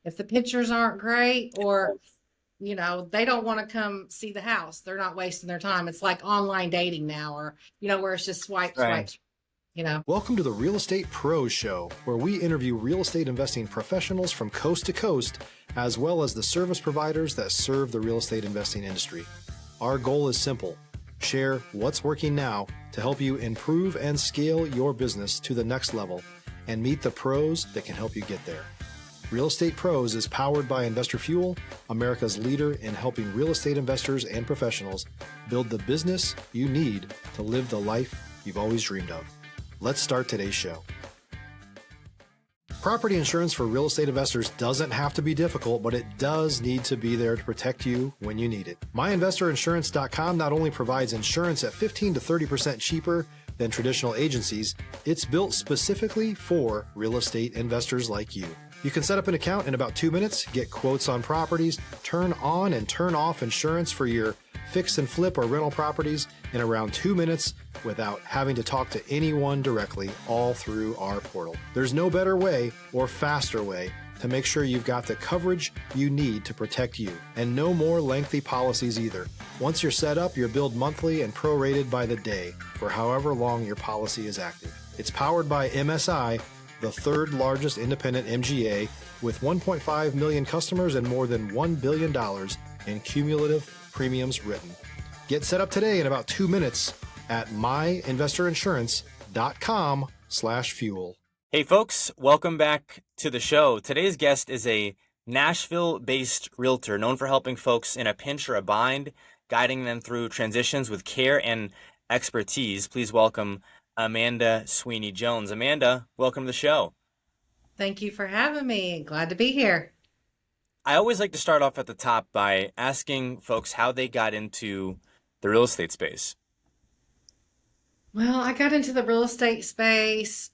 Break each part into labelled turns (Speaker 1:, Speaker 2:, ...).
Speaker 1: If the pictures aren't great or, they don't want to come see the house, they're not wasting their time. It's like online dating now, or, where it's just swipe,
Speaker 2: Right.
Speaker 1: swipe, you know.
Speaker 3: Welcome to the Real Estate Pros Show, where we interview real estate investing professionals from coast to coast, as well as the service providers that serve the real estate investing industry. Our goal is simple: share what's working now to help you improve and scale your business to the next level and meet the pros that can help you get there. Real Estate Pros is powered by Investor Fuel, America's leader in helping real estate investors and professionals build the business you need to live the life you've always dreamed of. Let's start today's show. Property insurance for real estate investors doesn't have to be difficult, but it does need to be there to protect you when you need it. MyInvestorInsurance.com not only provides insurance at 15 to 30% cheaper than traditional agencies, it's built specifically for real estate investors like you. You can set up an account in about 2 minutes, get quotes on properties, turn on and turn off insurance for your fix and flip or rental properties in around 2 minutes without having to talk to anyone directly, all through our portal. There's no better way or faster way to make sure you've got the coverage you need to protect you, and no more lengthy policies either. Once you're set up, you're billed monthly and prorated by the day for however long your policy is active. It's powered by MSI, the third largest independent MGA, with 1.5 million customers and more than $1 billion in cumulative premiums written. Get set up today in about 2 minutes at myinvestorinsurance.com/fuel.
Speaker 2: Hey folks, welcome back to the show. Today's guest is a Nashville-based realtor known for helping folks in a pinch or a bind, guiding them through transitions with care and expertise. Please welcome Amanda Sweeney Jones. Amanda, welcome to the show.
Speaker 1: Thank you for having me. Glad to be here.
Speaker 2: I always like to start off at the top by asking folks how they got into the real estate space.
Speaker 1: Well, I got into the real estate space.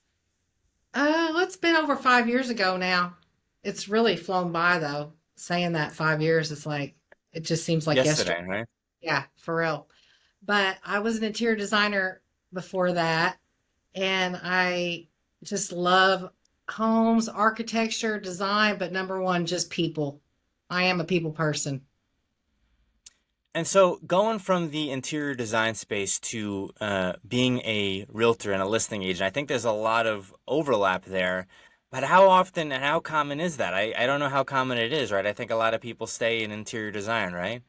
Speaker 1: It's been over 5 years ago now. It's really flown by though. Saying that 5 years, it's like, it just seems like yesterday.
Speaker 2: Right?
Speaker 1: Yeah, for real. But I was an interior designer before that, and I just love homes, architecture, design, but number one, just people. I am a people person.
Speaker 2: And so going from the interior design space to being a realtor and a listing agent, I think there's a lot of overlap there. But how often and how common is that? I don't know how common it is, right? I think a lot of people stay in interior design, right?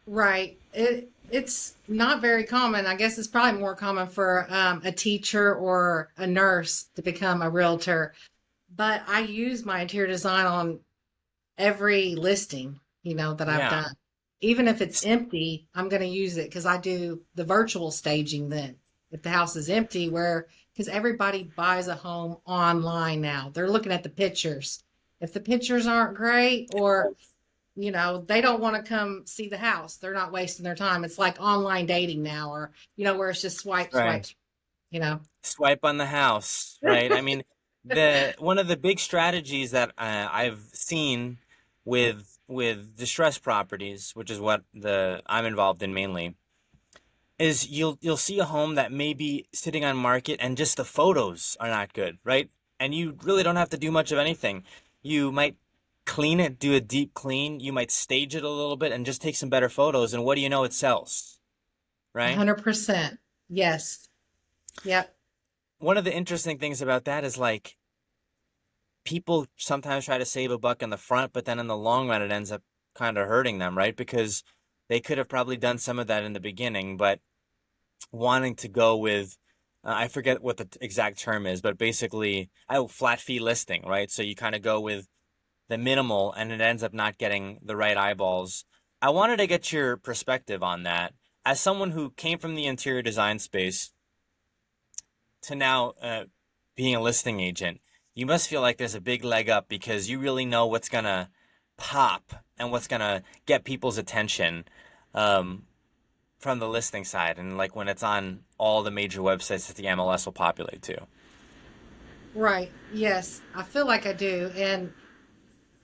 Speaker 1: Right. It's not very common. I guess it's probably more common for a teacher or a nurse to become a realtor. But I use my interior design on every listing, that I've
Speaker 2: Yeah.
Speaker 1: done. Even if it's empty, I'm going to use it because I do the virtual staging then. If the house is empty, because everybody buys a home online now. They're looking at the pictures. If the pictures aren't great or, they don't want to come see the house, they're not wasting their time. It's like online dating now, or, where it's just swipe,
Speaker 2: Right.
Speaker 1: swipe.
Speaker 2: Swipe on the house, right? I mean, the one of the big strategies that I've seen with distressed properties, which is what I'm involved in mainly, is you'll see a home that may be sitting on market and just the photos are not good, right? And you really don't have to do much of anything. You might clean it, do a deep clean, you might stage it a little bit and just take some better photos, and what do you know, it sells, right?
Speaker 1: 100%. Yes. Yep.
Speaker 2: One of the interesting things about that is like people sometimes try to save a buck in the front, but then in the long run, it ends up kind of hurting them, right? Because they could have probably done some of that in the beginning, but wanting to go with, I forget what the exact term is, but basically, flat fee listing, right? So you kind of go with the minimal and it ends up not getting the right eyeballs. I wanted to get your perspective on that. As someone who came from the interior design space to now being a listing agent, you must feel like there's a big leg up because you really know what's going to pop and what's going to get people's attention from the listing side. And like when it's on all the major websites that the MLS will populate to.
Speaker 1: Right. Yes. I feel like I do. And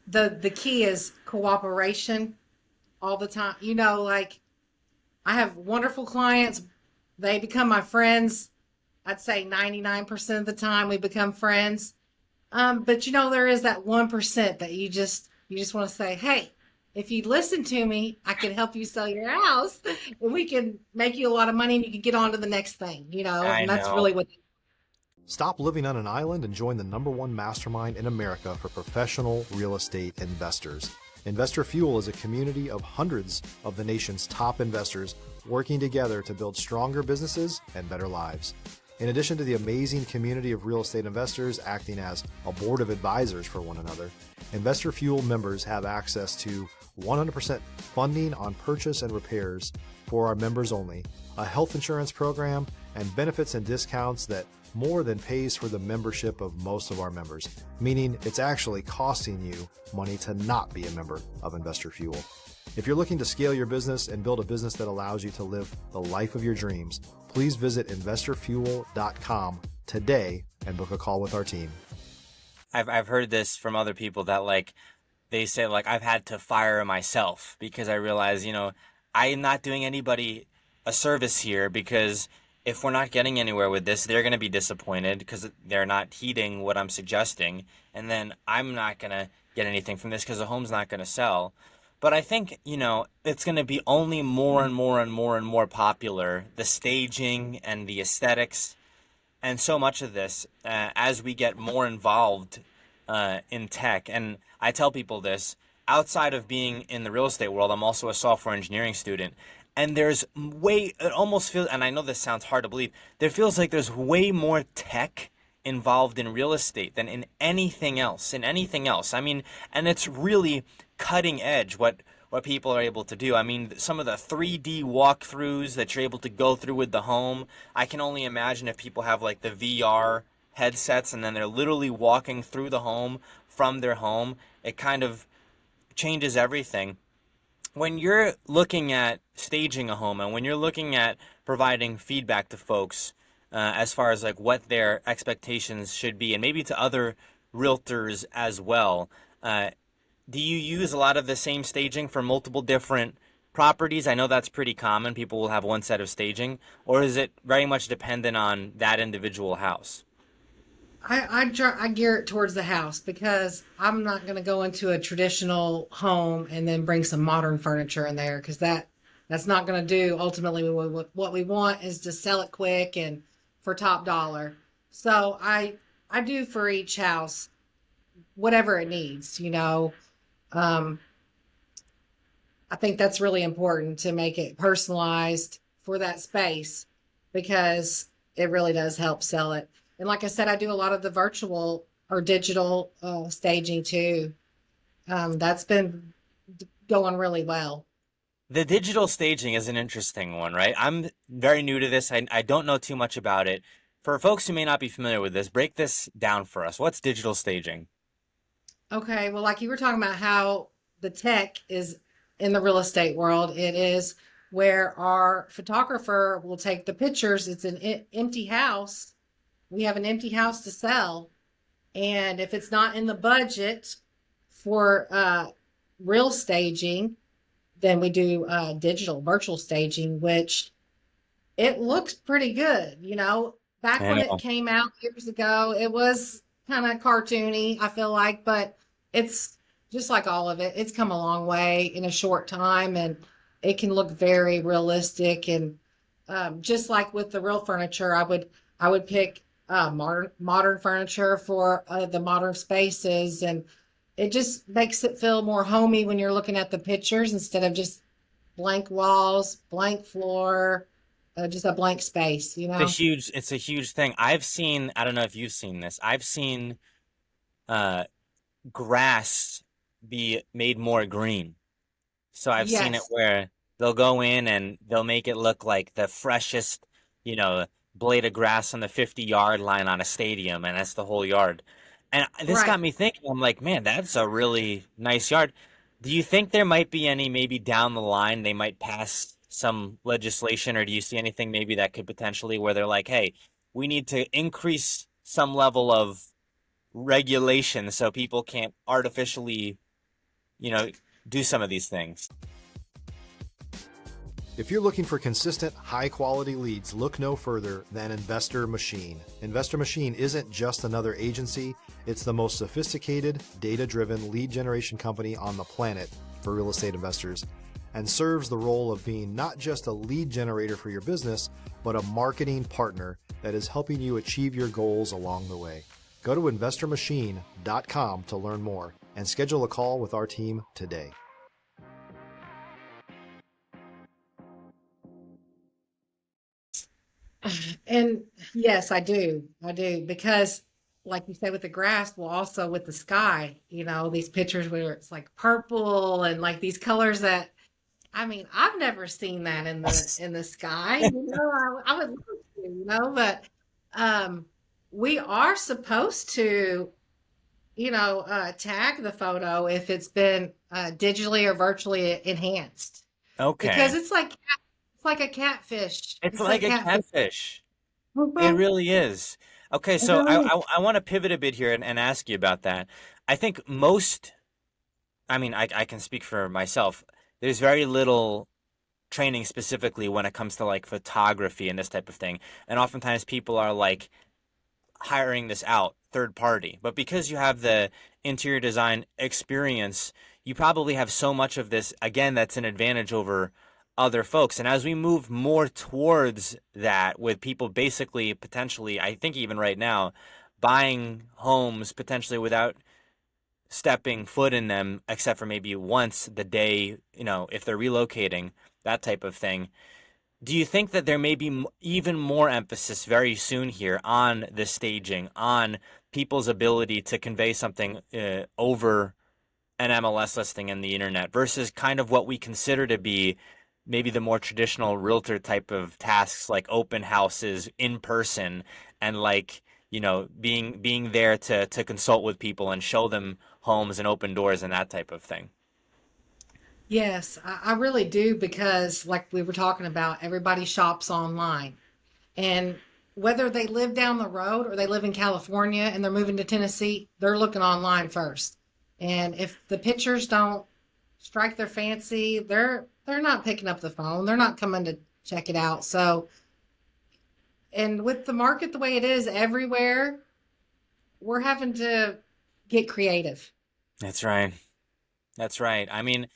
Speaker 1: the key is cooperation all the time. Like I have wonderful clients. They become my friends. I'd say 99% of the time we become friends. But there is that 1% that you just want to say, hey, if you listen to me, I can help you sell your house and we can make you a lot of money and you can get on to the next thing,
Speaker 2: I
Speaker 1: and that's
Speaker 2: know.
Speaker 1: really what.
Speaker 3: Stop living on an island and join the #1 mastermind in America for professional real estate investors. Investor Fuel is a community of hundreds of the nation's top investors working together to build stronger businesses and better lives. In addition to the amazing community of real estate investors acting as a board of advisors for one another, Investor Fuel members have access to 100% funding on purchase and repairs for our members only, a health insurance program, and benefits and discounts that more than pays for the membership of most of our members, meaning it's actually costing you money to not be a member of Investor Fuel. If you're looking to scale your business and build a business that allows you to live the life of your dreams, please visit investorfuel.com today and book a call with our team.
Speaker 2: I've heard this from other people that like they say like I've had to fire myself because I realize, I'm not doing anybody a service here because if we're not getting anywhere with this, they're going to be disappointed because they're not heeding what I'm suggesting. And then I'm not going to get anything from this because the home's not going to sell. But I think, it's going to be only more and more and more and more popular, the staging and the aesthetics and so much of this as we get more involved in tech. And I tell people this, outside of being in the real estate world, I'm also a software engineering student. And it almost feels, and I know this sounds hard to believe, there feels like there's way more tech involved in real estate than in anything else, I mean, and it's really cutting edge what people are able to do. I mean, some of the 3D walkthroughs that you're able to go through with the home, I can only imagine if people have like the VR headsets and then they're literally walking through the home from their home. It kind of changes everything. When you're looking at staging a home and when you're looking at providing feedback to folks as far as like what their expectations should be and maybe to other realtors as well, do you use a lot of the same staging for multiple different properties? I know that's pretty common. People will have one set of staging, or is it very much dependent on that individual house?
Speaker 1: I gear it towards the house because I'm not going to go into a traditional home and then bring some modern furniture in there because that's not going to do. Ultimately, what we want is to sell it quick and for top dollar. So I do for each house whatever it needs. Um, I think that's really important to make it personalized for that space because it really does help sell it. And like I said, I do a lot of the virtual or digital staging too. That's been going really well.
Speaker 2: The digital staging is an interesting one, right? I'm very new to this. I don't know too much about it. For folks who may not be familiar with this, break this down for us. What's digital staging?
Speaker 1: Okay, well, like you were talking about how the tech is in the real estate world, it is where our photographer will take the pictures. It's an empty house. We have an empty house to sell. And if it's not in the budget for real staging, then we do digital virtual staging, which it looks pretty good. Back
Speaker 2: I
Speaker 1: when it
Speaker 2: know.
Speaker 1: came out years ago, it was kind of cartoony, I feel like, but it's just like all of it. It's come a long way in a short time and it can look very realistic. And just like with the real furniture, I would pick modern furniture for the modern spaces, and it just makes it feel more homey when you're looking at the pictures instead of just blank walls, blank floor, just a blank space.
Speaker 2: It's a huge thing. I've seen, I don't know if you've seen this. I've seen uh, grass be made more green. So I've seen it
Speaker 1: Yes,
Speaker 2: where they'll go in and they'll make it look like the freshest, you know, blade of grass on the 50-yard line on a stadium, and that's the whole yard. And this got
Speaker 1: right.
Speaker 2: me thinking, I'm like, man, that's a really nice yard. Do you think there might be any, maybe down the line, they might pass some legislation, or do you see anything maybe that could potentially where they're like, hey, we need to increase some level of regulation so people can't artificially, you know, do some of these things?
Speaker 3: If you're looking for consistent, high-quality leads, look no further than Investor Machine. Investor Machine isn't just another agency. It's the most sophisticated, data-driven lead generation company on the planet for real estate investors, and serves the role of being not just a lead generator for your business, but a marketing partner that is helping you achieve your goals along the way. Go to investormachine.com to learn more and schedule a call with our team today.
Speaker 1: And yes, I do. I do. Because like you said with the grass, well, also with the sky, these pictures where it's like purple and like these colors that, I mean, I've never seen that in the sky. I would love to, but we are supposed to, tag the photo if it's been digitally or virtually enhanced.
Speaker 2: Okay.
Speaker 1: Because it's like a catfish.
Speaker 2: It's like a catfish. It
Speaker 1: Mhm.
Speaker 2: really is. Okay,
Speaker 1: It
Speaker 2: so
Speaker 1: really is.
Speaker 2: I want to pivot a bit here and ask you about that. I think I can speak for myself. There's very little training specifically when it comes to like photography and this type of thing. And oftentimes people are like hiring this out third party. But because you have the interior design experience, you probably have so much of this, again, that's an advantage over other folks. And as we move more towards that, with people basically potentially, I think even right now, buying homes potentially without stepping foot in them, except for maybe once the day, if they're relocating, that type of thing. Do you think that there may be even more emphasis very soon here on the staging, on people's ability to convey something over an MLS listing in the internet versus kind of what we consider to be maybe the more traditional realtor type of tasks like open houses in person and like, being there to consult with people and show them homes and open doors and that type of thing?
Speaker 1: Yes, I really do because, like we were talking about, everybody shops online. And whether they live down the road or they live in California and they're moving to Tennessee, they're looking online first. And if the pictures don't strike their fancy, they're not picking up the phone. They're not coming to check it out. So, and with the market the way it is everywhere, we're having to get creative.
Speaker 2: That's right. That's right. I mean,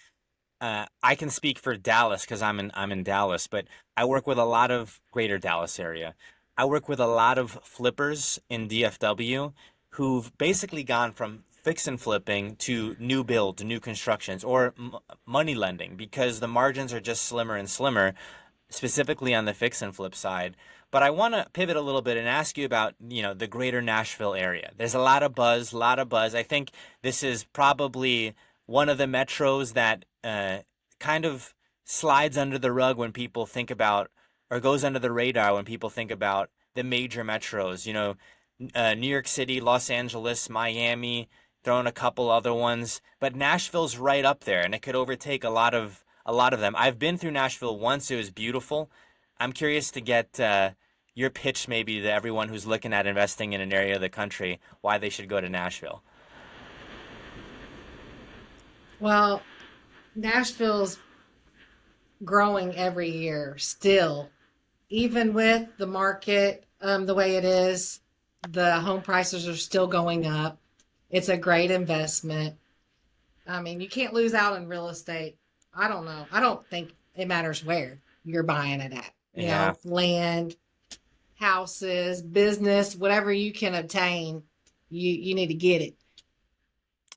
Speaker 2: I can speak for Dallas because I'm in Dallas, but I work with a lot of greater Dallas area. I work with a lot of flippers in DFW who've basically gone from fix and flipping to new build, to new constructions, or money lending because the margins are just slimmer and slimmer, specifically on the fix and flip side. But I want to pivot a little bit and ask you about, the greater Nashville area. There's a lot of buzz, a lot of buzz. I think this is probably one of the metros that kind of slides under the rug when people think about, or goes under the radar when people think about the major metros. New York City, Los Angeles, Miami, throwing a couple other ones, but Nashville's right up there, and it could overtake a lot of them. I've been through Nashville once; it was beautiful. I'm curious to get your pitch, maybe to everyone who's looking at investing in an area of the country, why they should go to Nashville.
Speaker 1: Well, Nashville's growing every year still, even with the market the way it is. The home prices are still going up. It's a great investment. I mean, you can't lose out in real estate. I don't know. I don't think it matters where you're buying it at.
Speaker 2: Yeah,
Speaker 1: Land, houses, business, whatever you can obtain, you need to get it.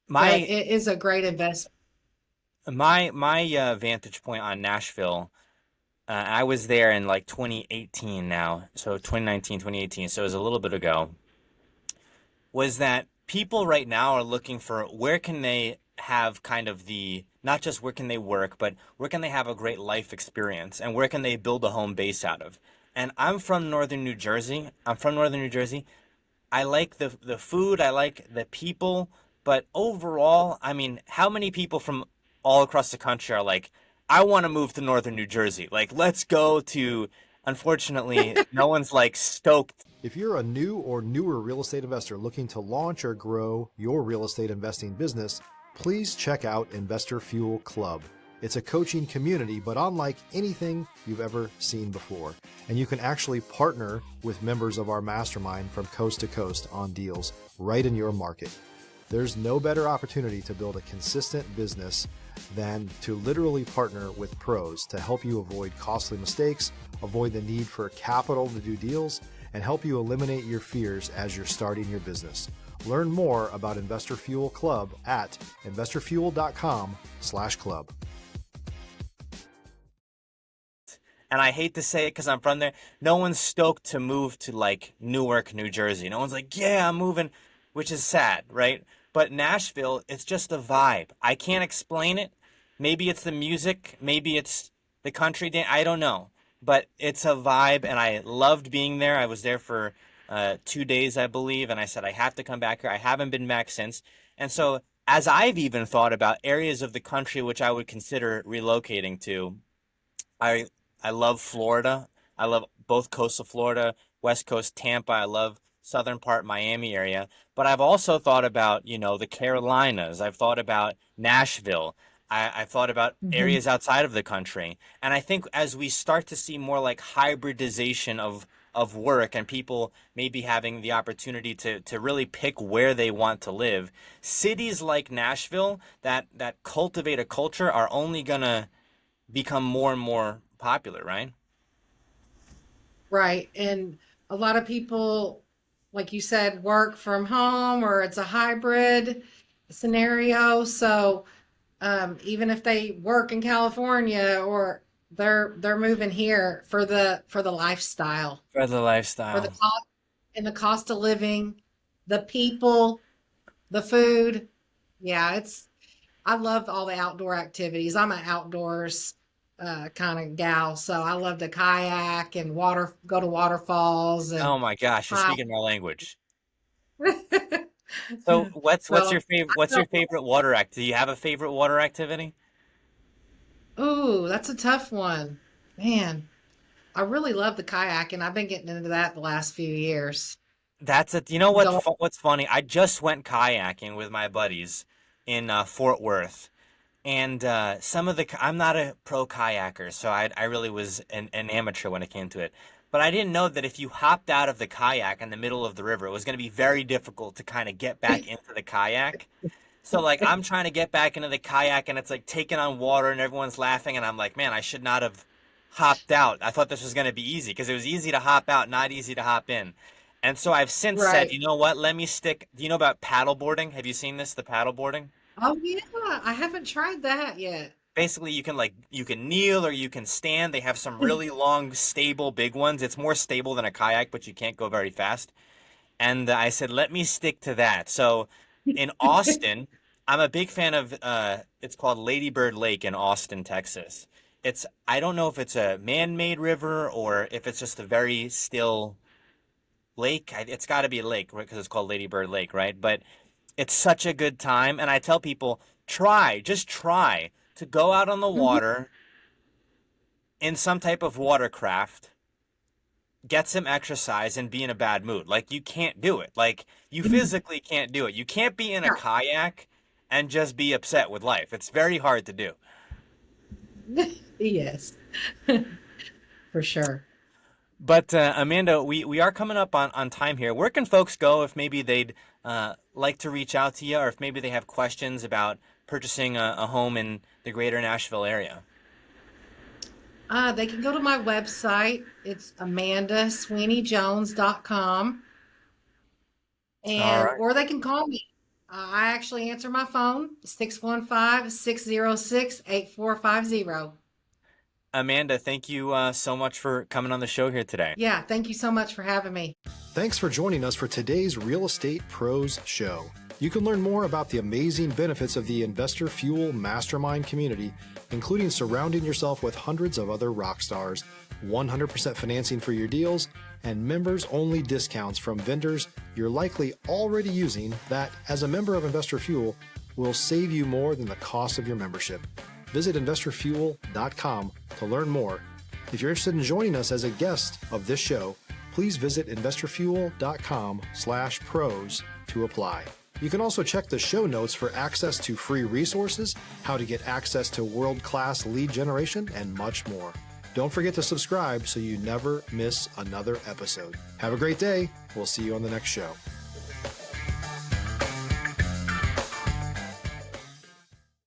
Speaker 1: But
Speaker 2: my
Speaker 1: it is a great investment.
Speaker 2: my vantage point on Nashville. I was there in like 2018 now, so 2019, 2018, so it was a little bit ago. Was that people right now are looking for where can they have kind of the, not just where can they work, but where can they have a great life experience and where can they build a home base out of. And I'm from northern New Jersey. I like the food, I like the people, but overall, I mean, how many people from all across the country are like, I want to move to northern New Jersey. Like, let's go to, unfortunately, no one's like stoked.
Speaker 3: If you're a new or newer real estate investor looking to launch or grow your real estate investing business, please check out Investor Fuel Club. It's a coaching community, but unlike anything you've ever seen before. And you can actually partner with members of our mastermind from coast to coast on deals right in your market. There's no better opportunity to build a consistent business than to literally partner with pros to help you avoid costly mistakes, avoid the need for capital to do deals, and help you eliminate your fears as you're starting your business. Learn more about Investor Fuel Club at investorfuel.com/club.
Speaker 2: And I hate to say it because I'm from there. No one's stoked to move to like Newark, New Jersey. No one's like, yeah, I'm moving, which is sad, right? But Nashville, it's just a vibe. I can't explain it. Maybe it's the music. Maybe it's the country dance. I don't know. But it's a vibe, and I loved being there. I was there for 2 days, I believe, and I said, I have to come back here. I haven't been back since. And so as I've even thought about areas of the country which I would consider relocating to, I love Florida. I love both coasts of Florida, West Coast, Tampa. I love southern part, Miami area. But I've also thought about, the Carolinas. I've thought about Nashville. I've thought about areas outside of the country. And I think as we start to see more like hybridization of work and people maybe having the opportunity to really pick where they want to live, cities like Nashville that cultivate a culture are only going to become more and more popular, right?
Speaker 1: Right. And a lot of people, like you said, work from home or it's a hybrid scenario. So even if they work in California or they're moving here for the lifestyle,
Speaker 2: For the lifestyle.
Speaker 1: for the cost and the cost of living, the people, the food. Yeah, I love all the outdoor activities. I'm an outdoors kind of gal, so I love to kayak and go to waterfalls and
Speaker 2: Oh my gosh, you're
Speaker 1: hike.
Speaker 2: speaking my language. So what's
Speaker 1: So
Speaker 2: your favorite water act? Do you have a favorite water activity?
Speaker 1: ooh, that's a tough one. Man, I really love the kayaking. I've been getting into that the last few years.
Speaker 2: You know
Speaker 1: Go.
Speaker 2: what's funny? I just went kayaking with my buddies in Fort Worth. And I'm not a pro kayaker, so I really was an amateur when it came to it. But I didn't know that if you hopped out of the kayak in the middle of the river, it was going to be very difficult to kind of get back into the kayak. So like I'm trying to get back into the kayak and it's like taking on water and everyone's laughing and I'm like, man, I should not have hopped out. I thought this was going to be easy because it was easy to hop out, not easy to hop in. And so I've since said,
Speaker 1: Right.
Speaker 2: you know what? Let me stick. Do you know about paddle boarding? Have you seen this, the paddle boarding?
Speaker 1: Oh yeah, I haven't tried that yet.
Speaker 2: Basically you can kneel or you can stand. They have some really long, stable, big ones. It's more stable than a kayak, but you can't go very fast. And I said, let me stick to that. So in Austin, I'm a big fan of it's called Lady Bird Lake in Austin, Texas. I don't know if it's a man-made river or if it's just a very still lake. It's got to be a lake, right? Because it's called Lady Bird Lake, right? But it's such a good time. And I tell people, just try to go out on the
Speaker 1: Mhm.
Speaker 2: water in some type of watercraft, get some exercise, and be in a bad mood. Like, you can't do it. Like, you physically can't do it. You can't be in a kayak and just be upset with life. It's very hard to do.
Speaker 1: Yes, for sure.
Speaker 2: But Amanda, we are coming up on time here. Where can folks go if maybe they'd like to reach out to you, or if maybe they have questions about purchasing a home in the greater Nashville area?
Speaker 1: They can go to my website. It's amandasweeneyjones.com
Speaker 2: All
Speaker 1: and
Speaker 2: right.
Speaker 1: or they can call me. I actually answer my phone, 615-606-8450.
Speaker 2: Amanda, thank you so much for coming on the show here today.
Speaker 1: Yeah, thank you so much for having me.
Speaker 3: Thanks for joining us for today's Real Estate Pros Show. You can learn more about the amazing benefits of the Investor Fuel Mastermind community, including surrounding yourself with hundreds of other rock stars, 100% financing for your deals, and members-only discounts from vendors you're likely already using that, as a member of Investor Fuel, will save you more than the cost of your membership. Visit investorfuel.com to learn more. If you're interested in joining us as a guest of this show, please visit investorfuel.com/pros to apply. You can also check the show notes for access to free resources, how to get access to world-class lead generation, and much more. Don't forget to subscribe so you never miss another episode. Have a great day. We'll see you on the next show.